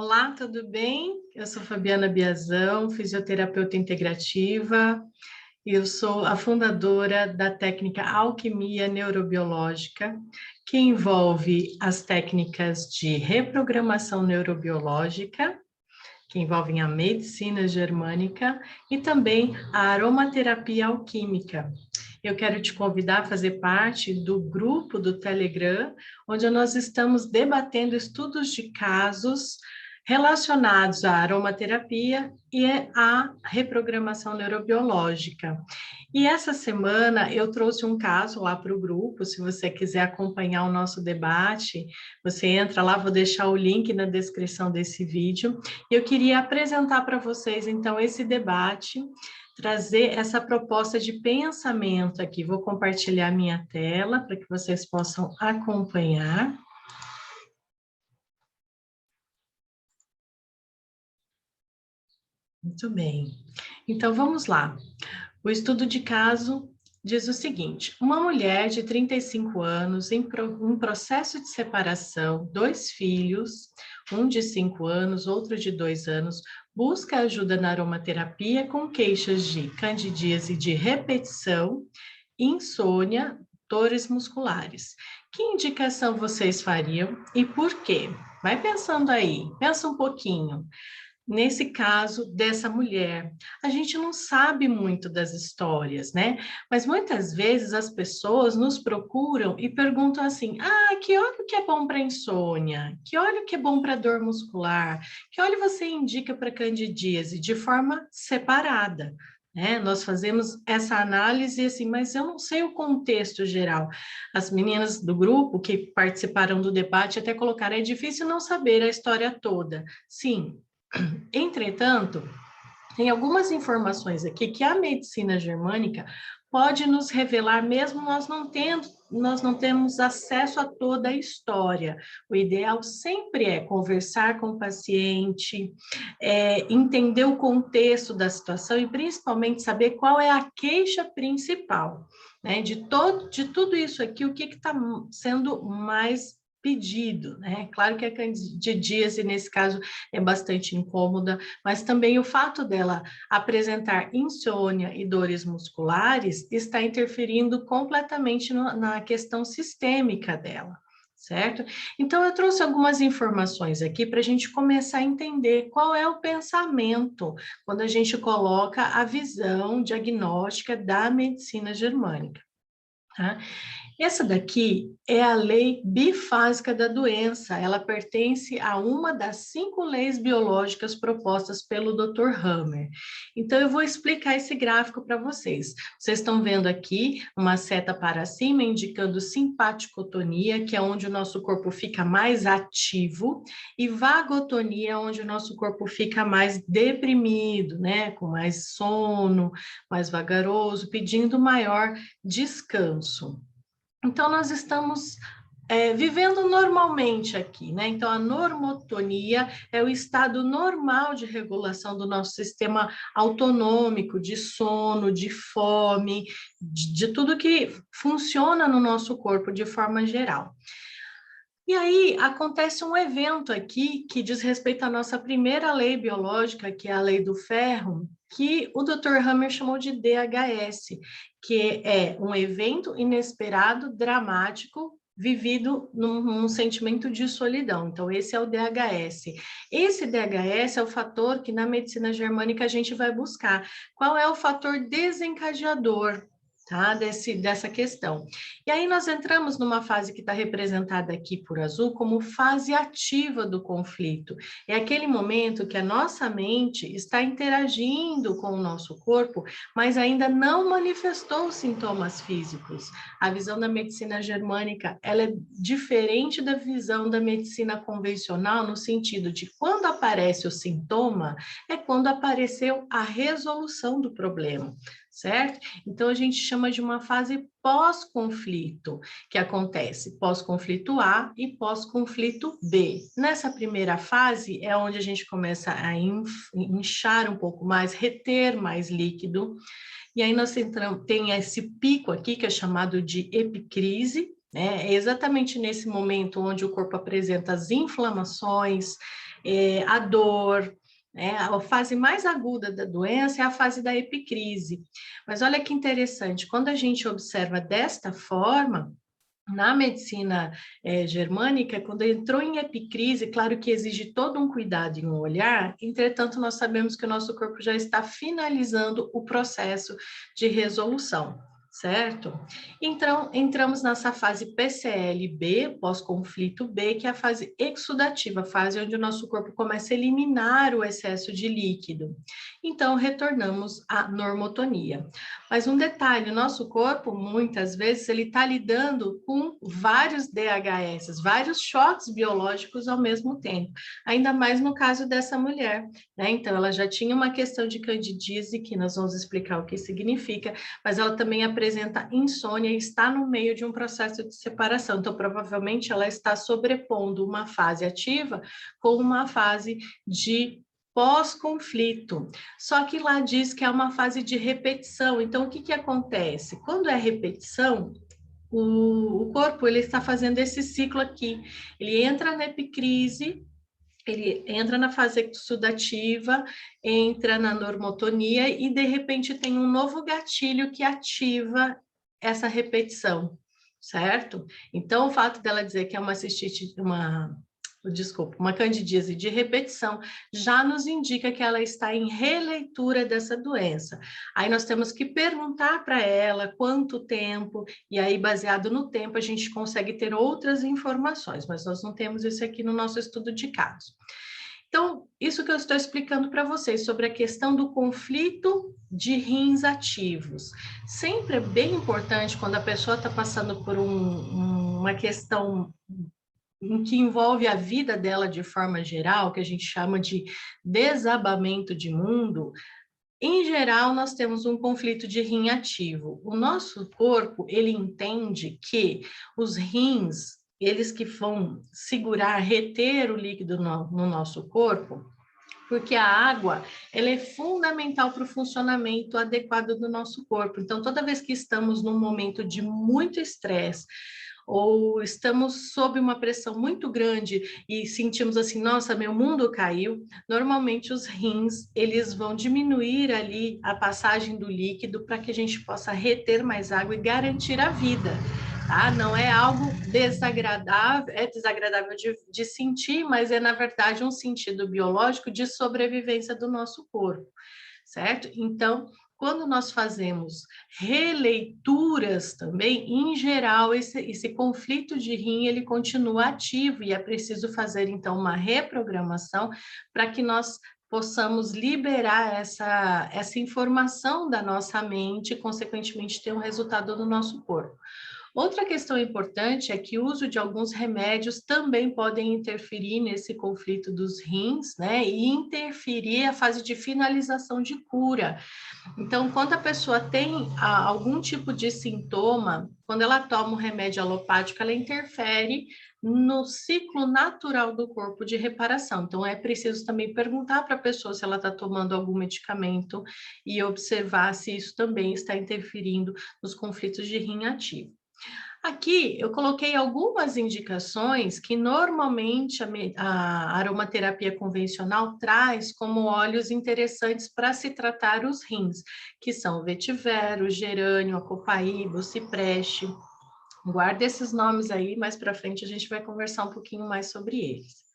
Olá, tudo bem? Eu sou Fabiana Biazão, fisioterapeuta integrativa. Eu sou a fundadora da técnica Alquimia Neurobiológica, que envolve as técnicas de reprogramação neurobiológica, que envolvem a medicina germânica e também a aromaterapia alquímica. Eu quero te convidar a fazer parte do grupo do Telegram, onde nós estamos debatendo estudos de casos relacionados à aromaterapia e à reprogramação neurobiológica. E essa semana eu trouxe um caso lá para o grupo, se você quiser acompanhar o nosso debate, você entra lá, vou deixar o link na descrição desse vídeo. Eu queria apresentar para vocês, então, esse debate, trazer essa proposta de pensamento aqui. Vou compartilhar minha tela para que vocês possam acompanhar. Muito bem. Então, vamos lá. O estudo de caso diz o seguinte: uma mulher de 35 anos, em um processo de separação, 2 filhos, um de 5 anos, outro de 2 anos, busca ajuda na aromaterapia com queixas de candidíase de repetição, insônia, dores musculares. Que indicação vocês fariam e por quê? Vai pensando aí, pensa um pouquinho. Nesse caso dessa mulher, a gente não sabe muito das histórias, né? Mas muitas vezes as pessoas nos procuram e perguntam assim: ah, que óleo que é bom para insônia? Que óleo que é bom para dor muscular? Que óleo você indica para candidíase? De forma separada, né? Nós fazemos essa análise assim, mas eu não sei o contexto geral. As meninas do grupo que participaram do debate até colocaram: é difícil não saber a história toda. Sim. Entretanto, tem algumas informações aqui que a medicina germânica pode nos revelar, mesmo nós não temos acesso a toda a história. O ideal sempre é conversar com o paciente, entender o contexto da situação e principalmente saber qual é a queixa principal, né? De tudo isso aqui, o que está sendo mais pedido, né? Claro que a candidíase, nesse caso, é bastante incômoda, mas também o fato dela apresentar insônia e dores musculares está interferindo completamente na questão sistêmica dela, certo? Então, eu trouxe algumas informações aqui para a gente começar a entender qual é o pensamento quando a gente coloca a visão diagnóstica da medicina germânica, tá? Essa daqui é a lei bifásica da doença, ela pertence a uma das 5 leis biológicas propostas pelo Dr. Hammer. Então, eu vou explicar esse gráfico para vocês. Vocês estão vendo aqui uma seta para cima, indicando simpaticotonia, que é onde o nosso corpo fica mais ativo, e vagotonia, onde o nosso corpo fica mais deprimido, né? Com mais sono, mais vagaroso, pedindo maior descanso. Então, nós estamos vivendo normalmente aqui, né? Então, a normotonia é o estado normal de regulação do nosso sistema autonômico, de sono, de fome, de tudo que funciona no nosso corpo de forma geral. E aí acontece um evento aqui que diz respeito à nossa primeira lei biológica, que é a lei do ferro, que o Dr. Hammer chamou de DHS, que é um evento inesperado, dramático, vivido num sentimento de solidão. Então, esse é o DHS. Esse DHS é o fator que na medicina germânica a gente vai buscar. Qual é o fator desencadeador? Tá? Dessa questão. E aí nós entramos numa fase que está representada aqui por azul como fase ativa do conflito. É aquele momento que a nossa mente está interagindo com o nosso corpo, mas ainda não manifestou sintomas físicos. A visão da medicina germânica, ela é diferente da visão da medicina convencional, no sentido de quando aparece o sintoma, é quando apareceu a resolução do problema, certo? Então, a gente chama de uma fase pós-conflito, que acontece pós-conflito A e pós-conflito B. Nessa primeira fase é onde a gente começa a inchar um pouco mais, reter mais líquido, e aí nós entramos, tem esse pico aqui que é chamado de epicrise, né? É exatamente nesse momento onde o corpo apresenta as inflamações, a dor, né? A fase mais aguda da doença é a fase da epicrise. Mas olha que interessante, quando a gente observa desta forma, na medicina germânica, quando entrou em epicrise, claro que exige todo um cuidado e um olhar, entretanto, nós sabemos que o nosso corpo já está finalizando o processo de resolução, certo? Então, entramos nessa fase PCL-B, pós-conflito B, que é a fase exudativa, a fase onde o nosso corpo começa a eliminar o excesso de líquido. Então, retornamos à normotonia. Mas um detalhe, o nosso corpo, muitas vezes, ele está lidando com vários DHS, vários choques biológicos ao mesmo tempo, ainda mais no caso dessa mulher, né? Então, ela já tinha uma questão de candidíase, que nós vamos explicar o que significa, mas ela também apresenta insônia e está no meio de um processo de separação. Então, provavelmente, ela está sobrepondo uma fase ativa com uma fase de pós-conflito. Só que lá diz que é uma fase de repetição. Então, o que que acontece? Quando é repetição, o corpo ele está fazendo esse ciclo aqui. Ele entra na epicrise, ele entra na fase exudativa, entra na normotonia e, de repente, tem um novo gatilho que ativa essa repetição, certo? Então, o fato dela dizer que é uma cistite, uma candidíase de repetição, já nos indica que ela está em releitura dessa doença. Aí nós temos que perguntar para ela quanto tempo, e aí, baseado no tempo, a gente consegue ter outras informações, mas nós não temos isso aqui no nosso estudo de caso. Então, isso que eu estou explicando para vocês sobre a questão do conflito de rins ativos. Sempre é bem importante quando a pessoa está passando por uma questão em que envolve a vida dela de forma geral, que a gente chama de desabamento de mundo. Em geral, nós temos um conflito de rim ativo. O nosso corpo, ele entende que os rins, eles que vão segurar, reter o líquido no nosso corpo, porque a água, ela é fundamental para o funcionamento adequado do nosso corpo. Então, toda vez que estamos num momento de muito estresse, ou estamos sob uma pressão muito grande e sentimos assim, nossa, meu mundo caiu, normalmente os rins, eles vão diminuir ali a passagem do líquido para que a gente possa reter mais água e garantir a vida, tá? Não é algo desagradável, é desagradável de sentir, mas é, na verdade, um sentido biológico de sobrevivência do nosso corpo, certo? Então, quando nós fazemos releituras também, em geral, esse conflito de rim, ele continua ativo e é preciso fazer, então, uma reprogramação para que nós possamos liberar essa informação da nossa mente e, consequentemente, ter um resultado do nosso corpo. Outra questão importante é que o uso de alguns remédios também podem interferir nesse conflito dos rins, né? E interferir a fase de finalização de cura. Então, quando a pessoa tem algum tipo de sintoma, quando ela toma um remédio alopático, ela interfere no ciclo natural do corpo de reparação. Então, é preciso também perguntar para a pessoa se ela está tomando algum medicamento e observar se isso também está interferindo nos conflitos de rim ativo. Aqui eu coloquei algumas indicações que normalmente a aromaterapia convencional traz como óleos interessantes para se tratar os rins, que são o vetiver, o gerânio, a copaíba, o cipreste. Guarda esses nomes aí, mais para frente a gente vai conversar um pouquinho mais sobre eles.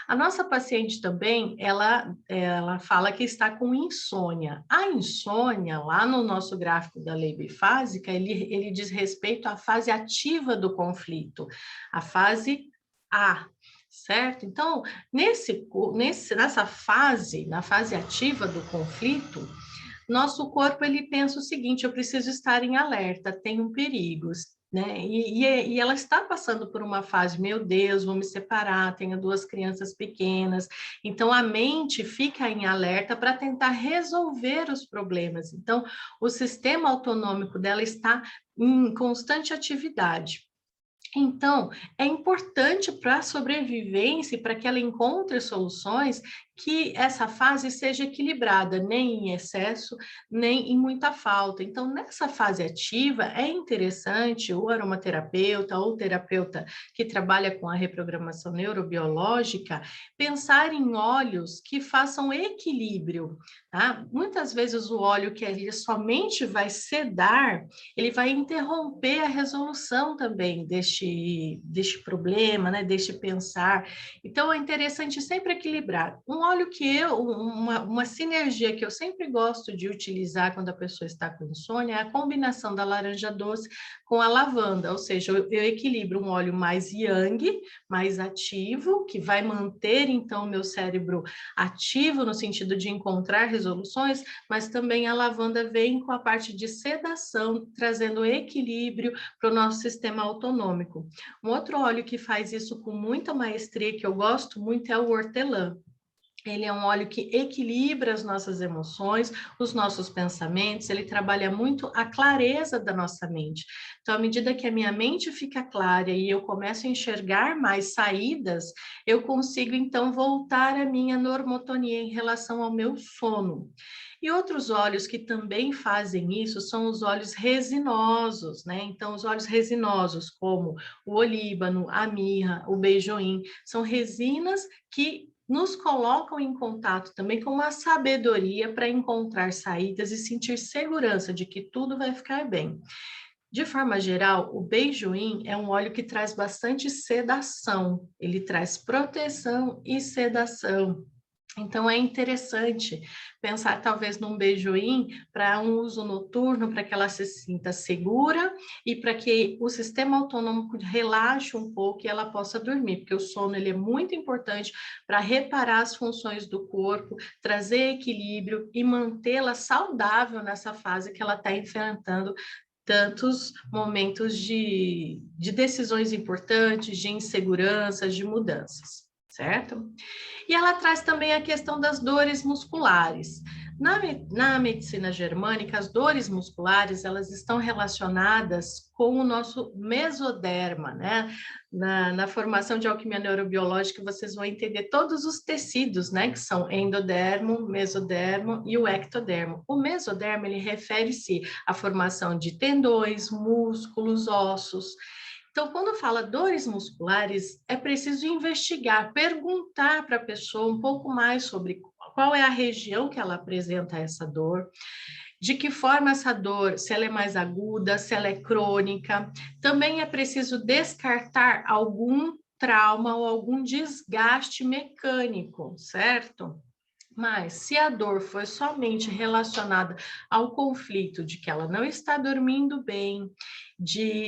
A nossa paciente também, ela fala que está com insônia. A insônia, lá no nosso gráfico da lei bifásica, ele diz respeito à fase ativa do conflito, a fase A, certo? Então, nessa fase, na fase ativa do conflito, nosso corpo ele pensa o seguinte: eu preciso estar em alerta, tem um perigo, né? E ela está passando por uma fase, meu Deus, vou me separar, tenho 2 crianças pequenas. Então a mente fica em alerta para tentar resolver os problemas. Então o sistema autonômico dela está em constante atividade. Então, é importante para a sobrevivência e para que ela encontre soluções que essa fase seja equilibrada, nem em excesso, nem em muita falta. Então, nessa fase ativa, é interessante o aromaterapeuta ou o terapeuta que trabalha com a reprogramação neurobiológica pensar em óleos que façam equilíbrio, tá? Muitas vezes o óleo que ele somente vai sedar, ele vai interromper a resolução também deste problema, né, deste pensar. Então, é interessante sempre equilibrar. Um óleo uma sinergia que eu sempre gosto de utilizar quando a pessoa está com insônia é a combinação da laranja doce com a lavanda, ou seja, eu equilibro um óleo mais yang, mais ativo, que vai manter, então, o meu cérebro ativo no sentido de encontrar resoluções, mas também a lavanda vem com a parte de sedação, trazendo equilíbrio para o nosso sistema autonômico. Um outro óleo que faz isso com muita maestria, que eu gosto muito, é o hortelã. Ele é um óleo que equilibra as nossas emoções, os nossos pensamentos, ele trabalha muito a clareza da nossa mente. Então, à medida que a minha mente fica clara e eu começo a enxergar mais saídas, eu consigo, então, voltar à minha normotonia em relação ao meu sono. E outros óleos que também fazem isso são os óleos resinosos, né? Então, os óleos resinosos, como o olíbano, a mirra, o beijoim, são resinas que nos colocam em contato também com uma sabedoria para encontrar saídas e sentir segurança de que tudo vai ficar bem. De forma geral, o beijoim é um óleo que traz bastante sedação, ele traz proteção e sedação. Então, é interessante pensar talvez num beijoim para um uso noturno, para que ela se sinta segura e para que o sistema autônomo relaxe um pouco e ela possa dormir, porque o sono ele é muito importante para reparar as funções do corpo, trazer equilíbrio e mantê-la saudável nessa fase que ela está enfrentando tantos momentos de decisões importantes, de inseguranças, de mudanças, certo? E ela traz também a questão das dores musculares. Na medicina germânica, as dores musculares, elas estão relacionadas com o nosso mesoderma, né? Na formação de alquimia neurobiológica, vocês vão entender todos os tecidos, né? Que são endodermo, mesodermo e o ectodermo. O mesodermo, ele refere-se à formação de tendões, músculos, ossos. Então, quando fala dores musculares, é preciso investigar, perguntar para a pessoa um pouco mais sobre qual é a região que ela apresenta essa dor, de que forma essa dor, se ela é mais aguda, se ela é crônica. Também é preciso descartar algum trauma ou algum desgaste mecânico, certo? Mas se a dor foi somente relacionada ao conflito de que ela não está dormindo bem,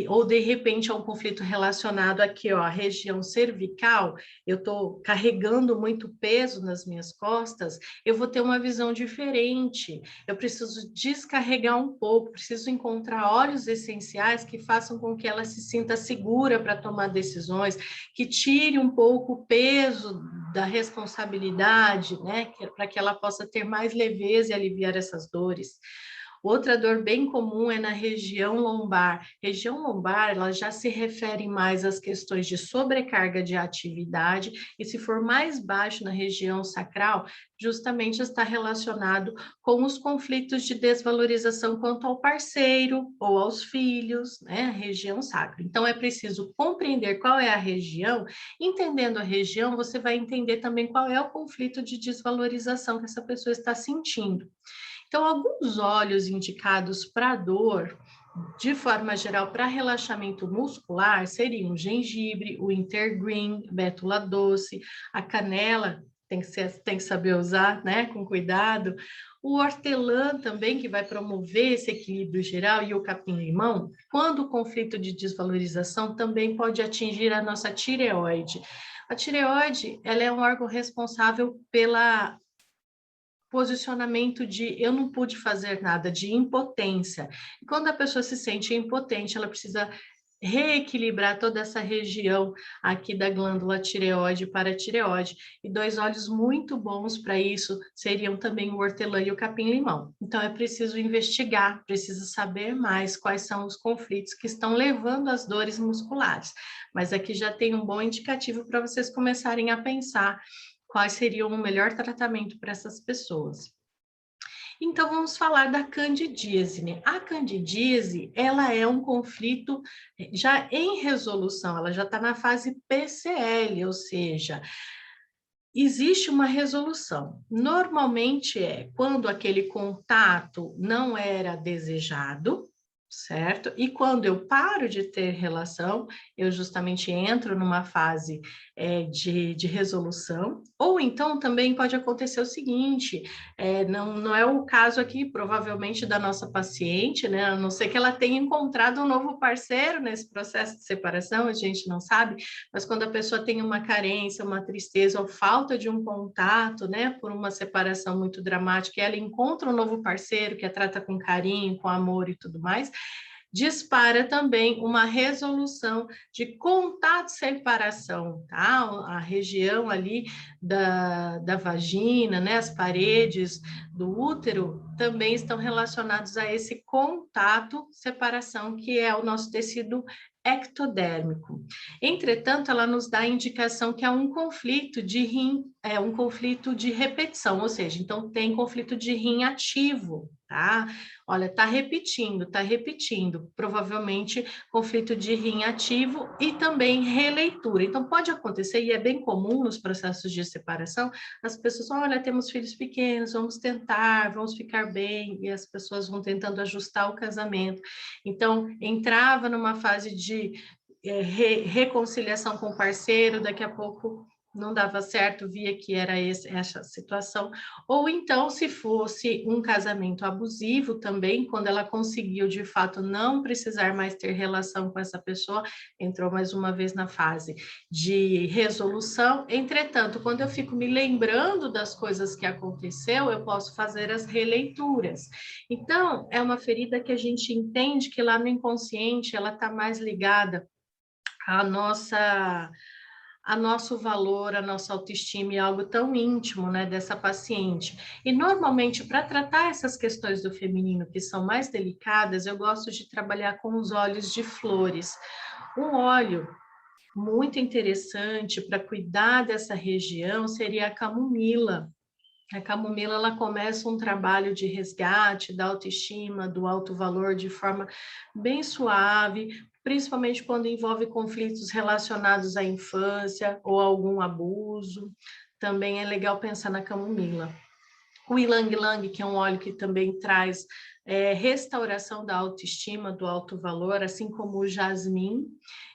ou de repente a um conflito relacionado aqui, ó, a região cervical, eu estou carregando muito peso nas minhas costas, eu vou ter uma visão diferente. Eu preciso descarregar um pouco, preciso encontrar óleos essenciais que façam com que ela se sinta segura para tomar decisões, que tire um pouco o peso da responsabilidade, né, para que ela possa ter mais leveza e aliviar essas dores. Outra dor bem comum é na região lombar. Região lombar, ela já se refere mais às questões de sobrecarga de atividade, e se for mais baixo na região sacral, justamente está relacionado com os conflitos de desvalorização quanto ao parceiro ou aos filhos, né? A região sacra. Então, é preciso compreender qual é a região. Entendendo a região, você vai entender também qual é o conflito de desvalorização que essa pessoa está sentindo. Então, alguns óleos indicados para dor, de forma geral, para relaxamento muscular, seriam o gengibre, o intergreen, bétula doce, a canela, tem que saber usar, né, com cuidado. O hortelã também, que vai promover esse equilíbrio geral, e o capim-limão, quando o conflito de desvalorização também pode atingir a nossa tireoide. A tireoide, ela é um órgão responsável pela posicionamento de eu não pude fazer nada, de impotência. E quando a pessoa se sente impotente, ela precisa reequilibrar toda essa região aqui da glândula tireoide e paratireoide. E dois óleos muito bons para isso seriam também o hortelã e o capim-limão. Então é preciso investigar, preciso saber mais quais são os conflitos que estão levando às dores musculares. Mas aqui já tem um bom indicativo para vocês começarem a pensar quais seriam o melhor tratamento para essas pessoas. Então, vamos falar da candidíase, né? A candidíase, ela é um conflito já em resolução, ela já está na fase PCL, ou seja, existe uma resolução. Normalmente é quando aquele contato não era desejado, certo? E quando eu paro de ter relação, eu justamente entro numa fase de resolução, ou então também pode acontecer o seguinte, não é o caso aqui, provavelmente, da nossa paciente, né? A não ser que ela tenha encontrado um novo parceiro nesse processo de separação, a gente não sabe, mas quando a pessoa tem uma carência, uma tristeza ou falta de um contato, né, por uma separação muito dramática, e ela encontra um novo parceiro que a trata com carinho, com amor e tudo mais, dispara também uma resolução de contato-separação, tá? A região ali da vagina, né? As paredes do útero também estão relacionados a esse contato-separação, que é o nosso tecido ectodérmico. Entretanto, ela nos dá a indicação que é um conflito de rim, é um conflito de repetição, ou seja, então tem conflito de rim ativo, tá? Olha, tá repetindo, provavelmente conflito de rim ativo e também releitura. Então, pode acontecer, e é bem comum nos processos de separação, as pessoas, olha, temos filhos pequenos, vamos tentar, vamos ficar bem, e as pessoas vão tentando ajustar o casamento. Então, entrava numa fase de reconciliação com o parceiro, daqui a pouco não dava certo, via que era essa situação, ou então, se fosse um casamento abusivo também, quando ela conseguiu, de fato, não precisar mais ter relação com essa pessoa, entrou mais uma vez na fase de resolução. Entretanto, quando eu fico me lembrando das coisas que aconteceu, eu posso fazer as releituras. Então, é uma ferida que a gente entende que lá no inconsciente, ela está mais ligada à nossa a nosso valor, a nossa autoestima é algo tão íntimo, né, dessa paciente. E normalmente, para tratar essas questões do feminino que são mais delicadas, eu gosto de trabalhar com os óleos de flores. Um óleo muito interessante para cuidar dessa região seria a camomila. A camomila, ela começa um trabalho de resgate da autoestima, do alto valor, de forma bem suave, principalmente quando envolve conflitos relacionados à infância ou algum abuso. Também é legal pensar na camomila. O ylang-ylang, que é um óleo que também traz restauração da autoestima, do alto valor, assim como o jasmim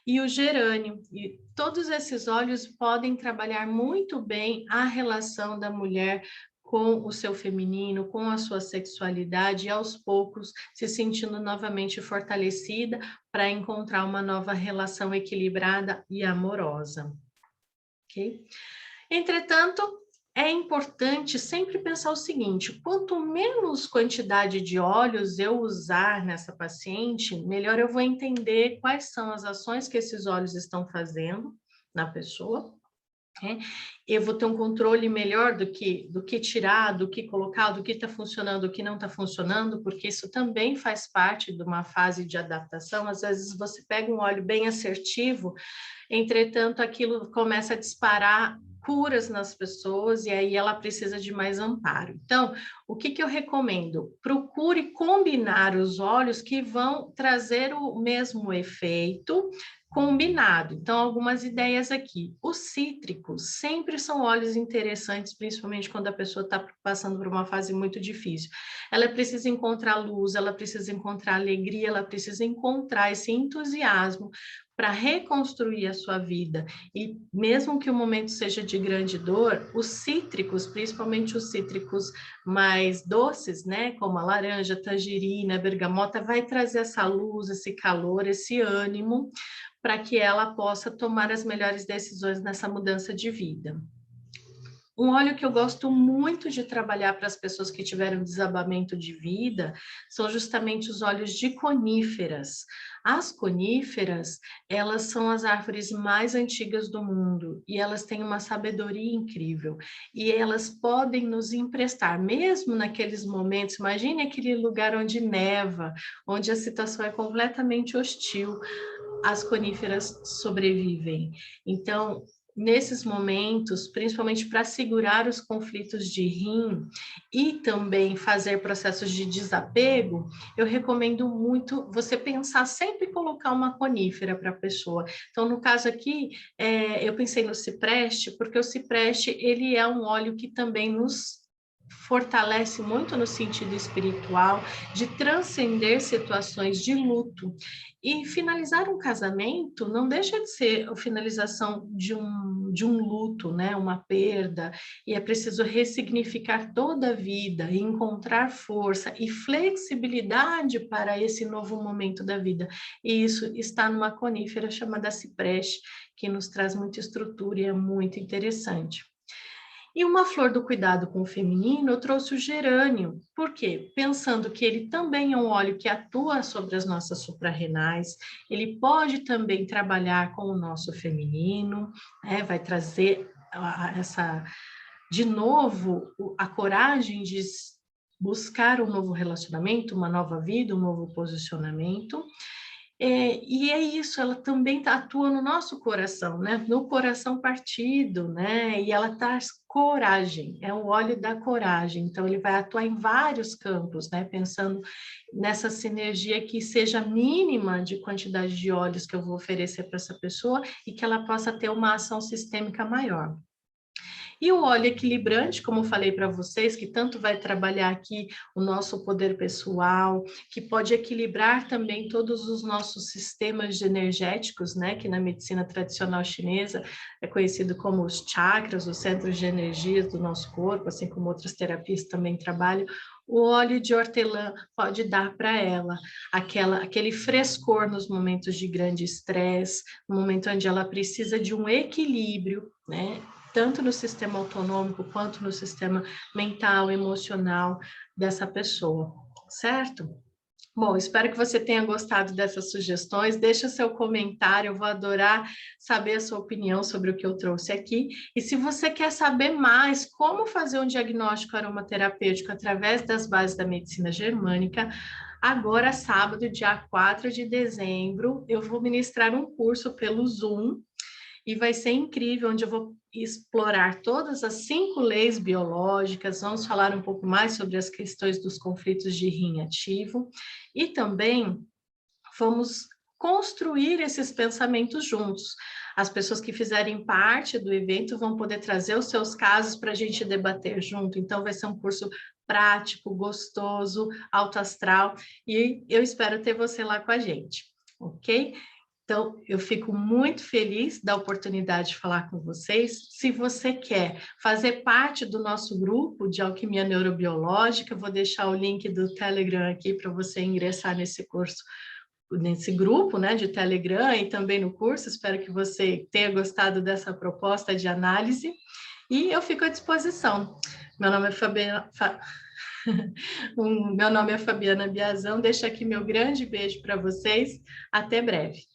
e o gerânio. E todos esses óleos podem trabalhar muito bem a relação da mulher com o seu feminino, com a sua sexualidade, e aos poucos se sentindo novamente fortalecida para encontrar uma nova relação equilibrada e amorosa. Ok? Entretanto, é importante sempre pensar o seguinte: quanto menos quantidade de óleos eu usar nessa paciente, melhor eu vou entender quais são as ações que esses óleos estão fazendo na pessoa. Eu vou ter um controle melhor do que tirar, do que colocar, do que está funcionando, do que não está funcionando, porque isso também faz parte de uma fase de adaptação. Às vezes você pega um óleo bem assertivo, entretanto aquilo começa a disparar curas nas pessoas e aí ela precisa de mais amparo. Então, o que eu recomendo? Procure combinar os óleos que vão trazer o mesmo efeito combinado. Então, algumas ideias aqui. Os cítricos sempre são óleos interessantes, principalmente quando a pessoa está passando por uma fase muito difícil. Ela precisa encontrar luz, ela precisa encontrar alegria, ela precisa encontrar esse entusiasmo para reconstruir a sua vida. E mesmo que o momento seja de grande dor, os cítricos, principalmente os cítricos mais doces, né, como a laranja, a tangerina, a bergamota, vai trazer essa luz, esse calor, esse ânimo, para que ela possa tomar as melhores decisões nessa mudança de vida. Um óleo que eu gosto muito de trabalhar para as pessoas que tiveram desabamento de vida são justamente os óleos de coníferas. As coníferas, elas são as árvores mais antigas do mundo e elas têm uma sabedoria incrível. E elas podem nos emprestar, mesmo naqueles momentos, imagine aquele lugar onde neva, onde a situação é completamente hostil, as coníferas sobrevivem. Então, nesses momentos, principalmente para segurar os conflitos de rim e também fazer processos de desapego, eu recomendo muito você pensar sempre em colocar uma conífera para a pessoa. Então, no caso aqui, eu pensei no cipreste, porque o cipreste, ele é um óleo que também nos fortalece muito no sentido espiritual, de transcender situações de luto. E finalizar um casamento não deixa de ser a finalização de um luto, né? Uma perda, e é preciso ressignificar toda a vida, e encontrar força e flexibilidade para esse novo momento da vida. E isso está numa conífera chamada cipreste, que nos traz muita estrutura e é muito interessante. E uma flor do cuidado com o feminino, eu trouxe o gerânio. Por quê? Pensando que ele também é um óleo que atua sobre as nossas suprarrenais, ele pode também trabalhar com o nosso feminino, né? Vai trazer essa, de novo, a coragem de buscar um novo relacionamento, uma nova vida, um novo posicionamento. E é isso, ela também atua no nosso coração, né? No coração partido, né? E ela traz coragem, é o óleo da coragem. Então, ele vai atuar em vários campos, né? Pensando nessa sinergia que seja mínima de quantidade de óleos que eu vou oferecer para essa pessoa e que ela possa ter uma ação sistêmica maior. E o óleo equilibrante, como eu falei para vocês, que tanto vai trabalhar aqui o nosso poder pessoal, que pode equilibrar também todos os nossos sistemas energéticos, né, que na medicina tradicional chinesa é conhecido como os chakras, os centros de energias do nosso corpo, assim como outras terapias também trabalham. O óleo de hortelã pode dar para ela aquele frescor nos momentos de grande estresse, no momento onde ela precisa de um equilíbrio, né? Tanto no sistema autonômico quanto no sistema mental, emocional dessa pessoa, certo? Bom, espero que você tenha gostado dessas sugestões. Deixa seu comentário, eu vou adorar saber a sua opinião sobre o que eu trouxe aqui. E se você quer saber mais como fazer um diagnóstico aromaterapêutico através das bases da medicina germânica, agora, sábado, dia 4 de dezembro, eu vou ministrar um curso pelo Zoom e vai ser incrível, onde eu vou explorar todas as 5 leis biológicas, vamos falar um pouco mais sobre as questões dos conflitos de rim ativo, e também vamos construir esses pensamentos juntos. As pessoas que fizerem parte do evento vão poder trazer os seus casos para a gente debater junto, então vai ser um curso prático, gostoso, alto astral, e eu espero ter você lá com a gente, ok? Então, eu fico muito feliz da oportunidade de falar com vocês. Se você quer fazer parte do nosso grupo de alquimia neurobiológica, eu vou deixar o link do Telegram aqui para você ingressar nesse curso, nesse grupo, né, de Telegram e também no curso. Espero que você tenha gostado dessa proposta de análise e eu fico à disposição. Meu nome é Fabiana, meu nome é Fabiana Biazão. Deixo aqui meu grande beijo para vocês. Até breve.